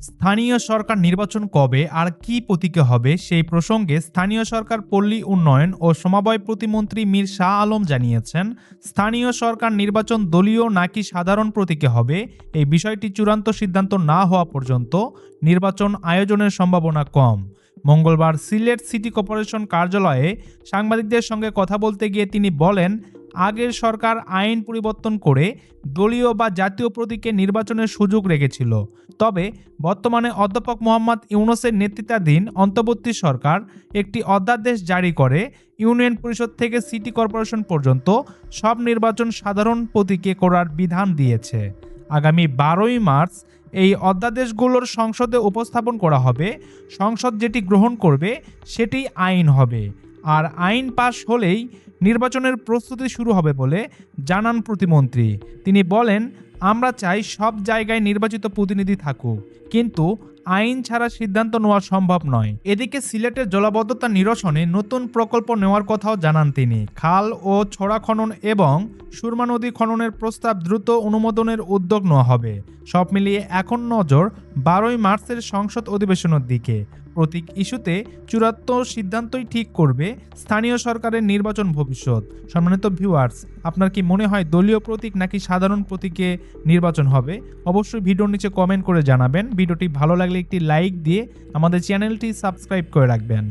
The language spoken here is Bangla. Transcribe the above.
স্থানীয় সরকার নির্বাচন কবে আর কি প্রতীকে হবে সেই প্রসঙ্গে স্থানীয় সরকার পল্লী উন্নয়ন ও সমবায় প্রতিমন্ত্রী মীর শাহ আলম জানিয়েছেন, স্থানীয় সরকার নির্বাচন দলীয় নাকি সাধারণ প্রতীকে হবে এই বিষয়টি চূড়ান্ত সিদ্ধান্ত না হওয়া পর্যন্ত নির্বাচন আয়োজনের সম্ভাবনা কম। মঙ্গলবার সিলেট সিটি কর্পোরেশন কার্যালয়ে সাংবাদিকদের সঙ্গে কথা বলতে গিয়ে তিনি বলেন, আগের সরকার আইন পরিবর্তন করে দলীয় বা জাতীয় প্রতীকে নির্বাচনের সুযোগ রেখেছিল। তবে বর্তমানে অধ্যাপক মোহাম্মদ ইউনূসের নেতৃত্বাধীন অন্তর্বর্তী সরকার একটি অধ্যাদেশ জারি করে ইউনিয়ন পরিষদ থেকে সিটি কর্পোরেশন পর্যন্ত সব নির্বাচন সাধারণ প্রতীকে করার বিধান দিয়েছে। আগামী 12ই মার্চ এই অধ্যাদেশগুলোর সংসদে উপস্থাপন করা হবে। সংসদ যেটি গ্রহণ করবে সেটি আইন হবে, আর আইন পাশ হলেই নির্বাচনের প্রস্তুতি শুরু হবে বলে জানান প্রতিমন্ত্রী। তিনি বলেন, আমরা চাই সব জায়গায় নির্বাচিত প্রতিনিধি থাকুক, কিন্তু আইন ছাড়া সিদ্ধান্ত নেওয়া সম্ভব নয়। এদিকে সিলেটের জলাবদ্ধতা নিরসনে নতুন প্রকল্প নেওয়ার কথাও জানান তিনি। খাল ও ছড়া খনন এবং সুরমা নদী খননের প্রস্তাব দ্রুত অনুমোদনের উদ্যোগ নেওয়া হবে। সব মিলিয়ে এখন নজর 12ই মার্চের সংসদ অধিবেশনের দিকে। প্রতীক ইস্যুতে চূড়ান্ত সিদ্ধান্তই ঠিক করবে স্থানীয় সরকারের নির্বাচন ভবিষ্যৎ। সম্মানিত ভিউয়ার্স, আপনার কি মনে হয় দলীয় প্রতীক নাকি সাধারণ প্রতীকে নির্বাচন হবে? অবশ্যই ভিডিওর নিচে কমেন্ট করে জানাবেন। ভিডিওটি ভালো লাগলে একটি লাইক দিয়ে আমাদের চ্যানেলটি সাবস্ক্রাইব করে রাখবেন।